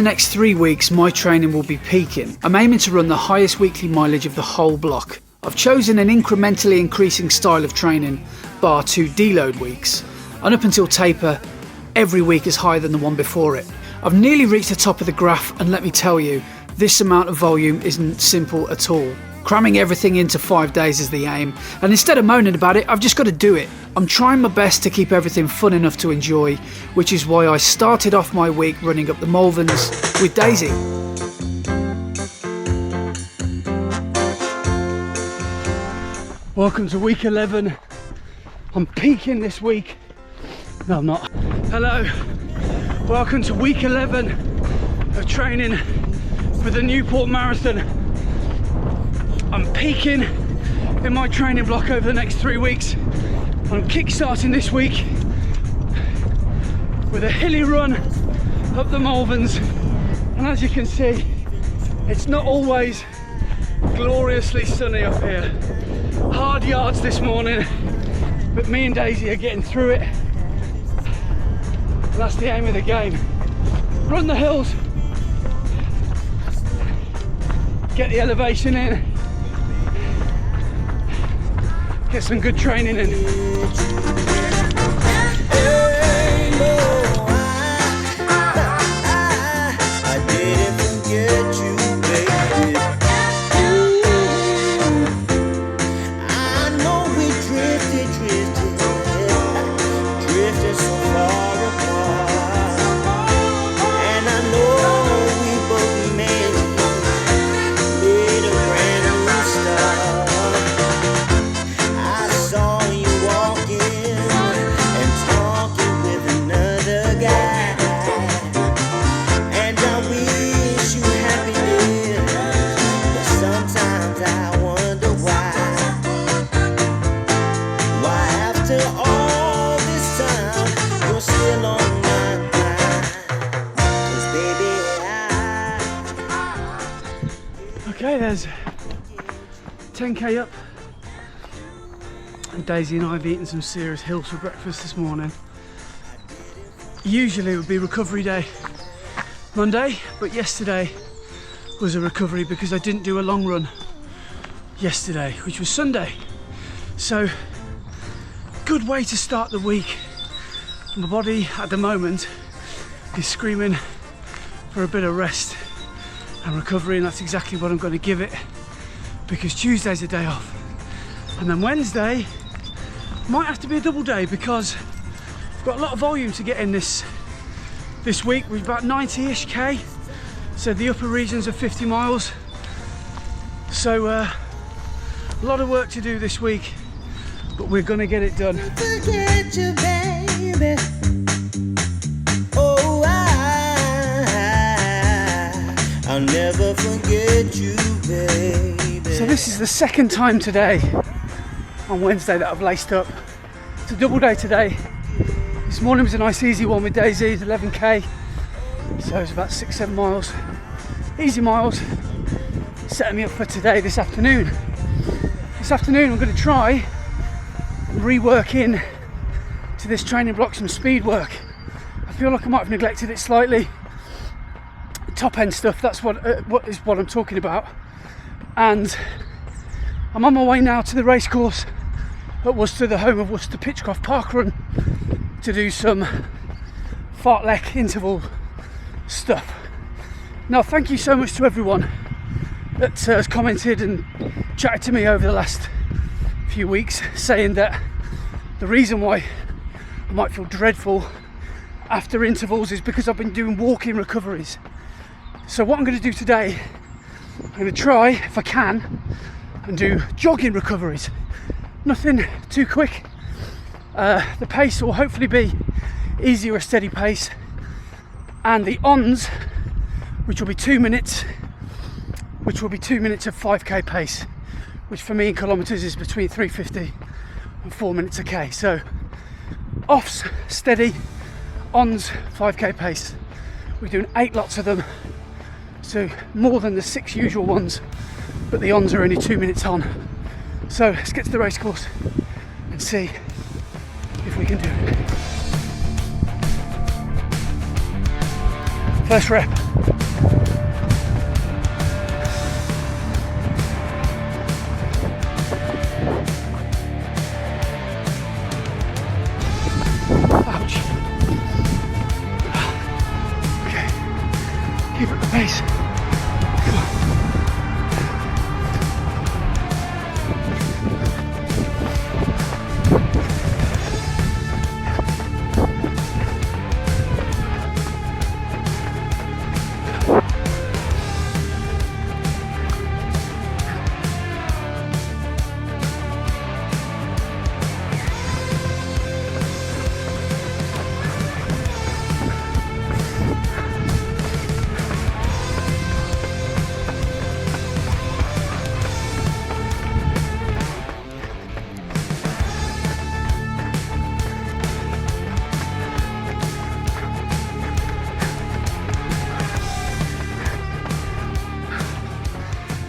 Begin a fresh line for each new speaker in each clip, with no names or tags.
next 3 weeks, my training will be peaking. I'm aiming to run the highest weekly mileage of the whole block. I've chosen an incrementally increasing style of training, bar 2 deload weeks. And up until taper, every week is higher than the one before it. I've nearly reached the top of the graph, and let me tell you, this amount of volume isn't simple at all. Cramming everything into 5 days is the aim, and instead of moaning about it, I've just got to do it. I'm trying my best to keep everything fun enough to enjoy, which is why I started off my week running up the Malverns with Daisy. Welcome to week 11. I'm peaking this week. No, I'm not. Hello. Welcome to week 11 of training for the Newport Marathon. I'm peaking in my training block over the next 3 weeks. I'm kick-starting this week with a hilly run up the Malverns, and as you can see, it's not always gloriously sunny up here. Hard yards this morning, but me and Daisy are getting through it, and that's the aim of the game. Run the hills, get the elevation in, get some good training in. Okay, there's 10k up, and Daisy and I have eaten some serious hills for breakfast this morning. Usually it would be recovery day Monday, but yesterday was a recovery because I didn't do a long run yesterday, which was Sunday. So, good way to start the week. My body at the moment is screaming for a bit of rest and recovery, and that's exactly what I'm going to give it, because Tuesday's a day off, and then Wednesday might have to be a double day because I've got a lot of volume to get in this week. We've about 90-ish k, so the upper regions are 50 miles, so a lot of work to do this week, but we're going to get it done.
Forget you, baby. I'll never forget you, baby.
So this is the second time today, on Wednesday, that I've laced up. It's a double day today. This morning was a nice easy one with Daisy, it's 11k, so it's about 6-7 miles. Easy miles, setting me up for today, this afternoon. This afternoon I'm going to try and rework in to this training block some speed work. I feel like I might have neglected it slightly. Top end stuff, that's what I'm talking about, and I'm on my way now to the race course at Worcester, the home of Worcester Pitchcroft Park Run, to do some fartlek interval stuff. Now, thank you so much to everyone that has commented and chatted to me over the last few weeks, saying that the reason why I might feel dreadful after intervals is because I've been doing walking recoveries. So what I'm going to do today, I'm going to try, if I can, and do jogging recoveries. Nothing too quick. The pace will hopefully be easier, a steady pace. And the ons, which will be 2 minutes, of 5k pace, which for me in kilometres is between 350 and 4 minutes a k. So offs, steady, ons, 5k pace. We're doing 8 lots of them. So more than the 6 usual ones, but the ons are only 2 minutes on. So let's get to the race course and see if we can do it. First rep. Ouch. Okay. Keep up the pace. Come on.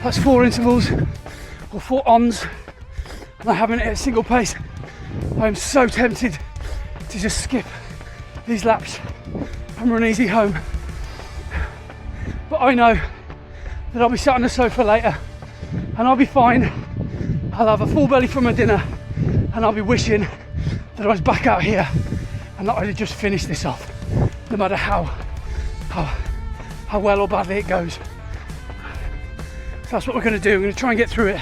That's 4 intervals or 4 ons, and I haven't hit a single pace. I'm so tempted to just skip these laps and run easy home. But I know that I'll be sat on the sofa later and I'll be fine. I'll have a full belly for my dinner and I'll be wishing that I was back out here and that I'd have just finished this off, no matter how well or badly it goes. So that's what we're going to do. We're going to try and get through it.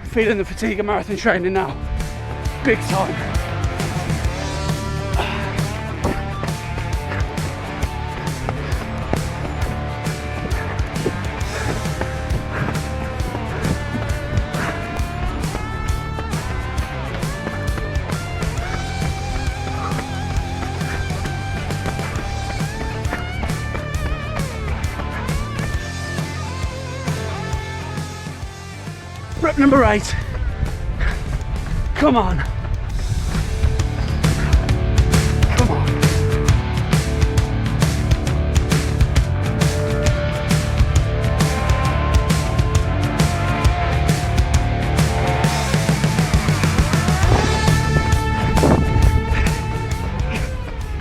Feeling the fatigue of marathon training now, big time. Rep number 8. Come on. Come on.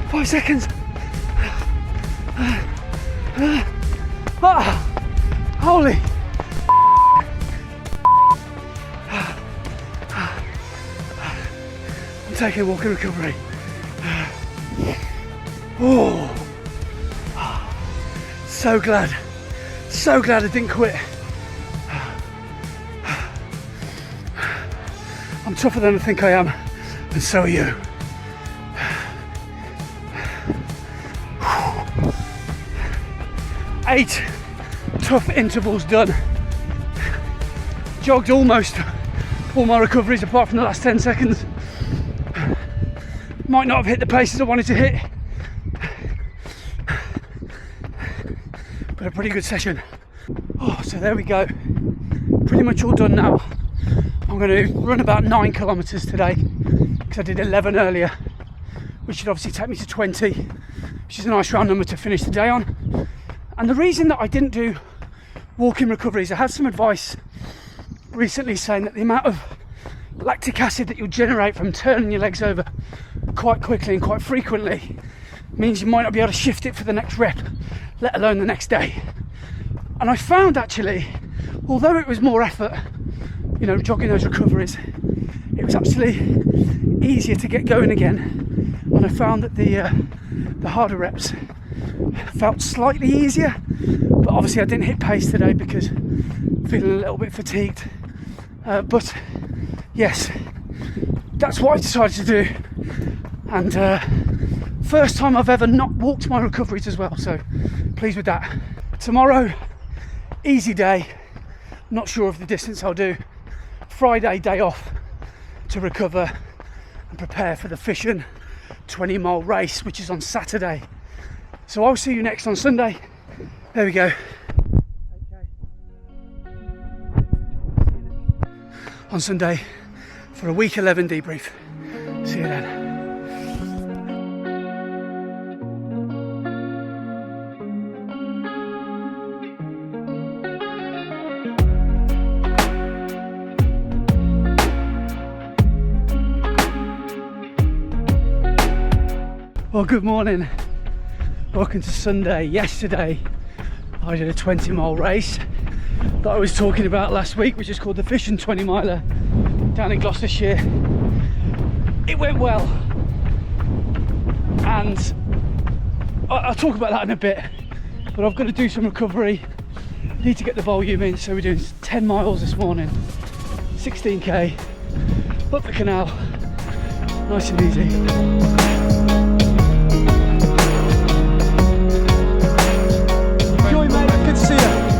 Five seconds. Holy. Taking a walk in recovery. Oh, so glad I didn't quit. I'm tougher than I think I am, and so are you. Eight tough intervals done. Jogged almost all my recoveries apart from the last 10 seconds. Might not have hit the paces I wanted to hit, but a pretty good session. Oh, so there we go. Pretty much all done now. I'm going to run about 9 kilometers today because I did 11 earlier, which should obviously take me to 20, which is a nice round number to finish the day on. And the reason that I didn't do walking recoveries, I had some advice recently saying that the amount of lactic acid that you'll generate from turning your legs over quite quickly and quite frequently means you might not be able to shift it for the next rep, let alone the next day. And I found actually, although it was more effort, you know, jogging those recoveries, it was actually easier to get going again. And I found that the harder reps felt slightly easier, but obviously I didn't hit pace today because I'm feeling a little bit fatigued. But yes, that's what I decided to do. And first time I've ever not walked my recoveries as well, so pleased with that. Tomorrow, easy day, not sure of the distance I'll do. Friday, day off to recover and prepare for the Fission 20-mile race, which is on Saturday. So I'll see you next on Sunday. There we go. On Sunday for a week 11 debrief. See you then. Well, good morning. Welcome to Sunday. Yesterday I did a 20-mile race that I was talking about last week, which is called the Fishing 20 miler down in Gloucestershire. It went well, and I'll talk about that in a bit, but I've got to do some recovery. Need to get the volume in, so we're doing 10 miles this morning, 16k up the canal, nice and easy. Enjoy, mate. Good to see you.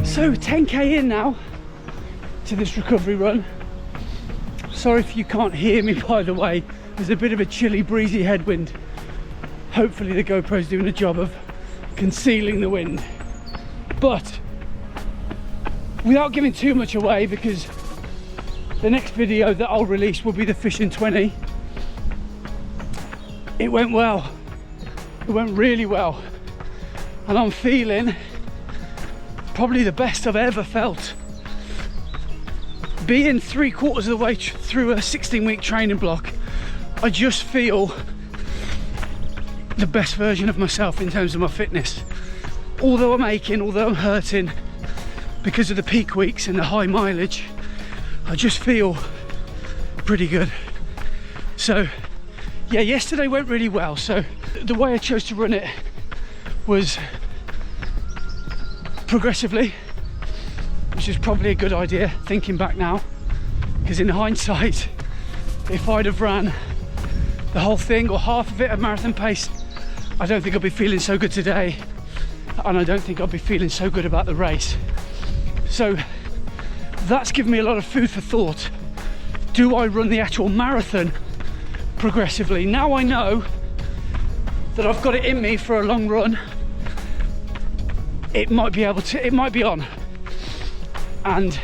So 10k in now to this recovery run. Sorry if you can't hear me, by the way. There's a bit of a chilly, breezy headwind. Hopefully the GoPro's doing a job of concealing the wind. But without giving too much away, because the next video that I'll release will be the Fishing 20. It went well. It went really well. And I'm feeling probably the best I've ever felt. Being 3/4 of the way through a 16-week training block, I just feel the best version of myself in terms of my fitness. Although I'm hurting because of the peak weeks and the high mileage, I just feel pretty good. So yeah, yesterday went really well. So the way I chose to run it was progressively, which is probably a good idea thinking back now, because in hindsight, if I'd have ran the whole thing or half of it at marathon pace, I don't think I'd be feeling so good today, and I don't think I'd be feeling so good about the race. So that's given me a lot of food for thought. Do I run the actual marathon progressively? Now I know that I've got it in me for a long run. It might be on, and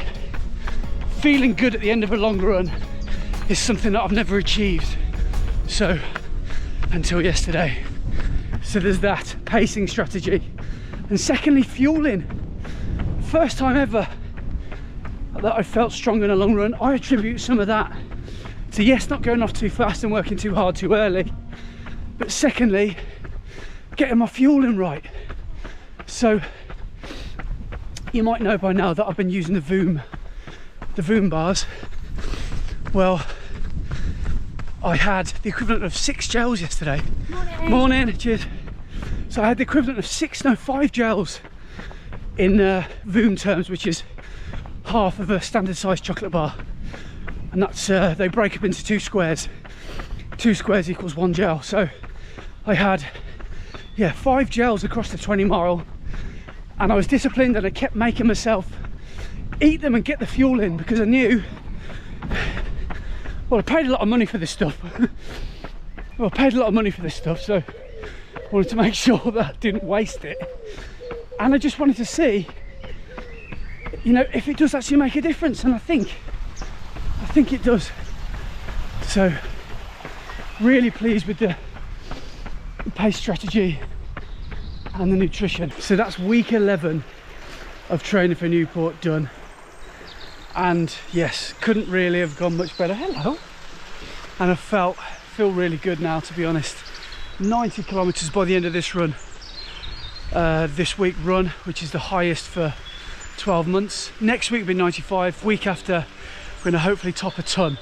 feeling good at the end of a long run is something that I've never achieved, so until yesterday. So there's that pacing strategy. And secondly, fueling. First time ever that I felt strong in a long run. I attribute some of that to, yes, not going off too fast and working too hard too early, but secondly, getting my fueling right. So you might know by now that I've been using the Voom bars. Well, I had the equivalent of 6 gels yesterday. Morning. Morning, cheers. So I had the equivalent of 5 gels in Voom terms, which is half of a standard size chocolate bar. And that's, they break up into 2 squares. 2 squares equals 1 gel. So I had, yeah, 5 gels across the 20 mile. And I was disciplined, and I kept making myself eat them and get the fuel in, because I knew, well, I paid a lot of money for this stuff. So I wanted to make sure that I didn't waste it. And I just wanted to see, you know, if it does actually make a difference, and I think it does. So really pleased with the pace strategy and the nutrition. So that's week 11 of training for Newport done, and yes, couldn't really have gone much better. Hello. And I feel really good now, to be honest. 90 kilometers by the end of this run, this week run, which is the highest for 12 months. Next week will be 95. Week after, we're going to hopefully top a ton,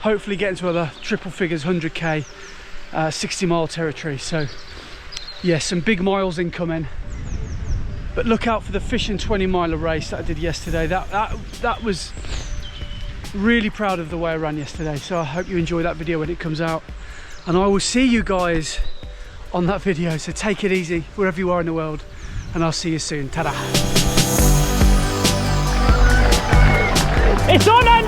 hopefully get into other triple figures, 100k, 60 mile territory. So yes, some big miles incoming, but look out for the Fishing 20 miler race that I did yesterday. That was really proud of the way I ran yesterday. So I hope you enjoy that video when it comes out, and I will see you guys on that video. So take it easy wherever you are in the world, and I'll see you soon. Ta-da. It's on.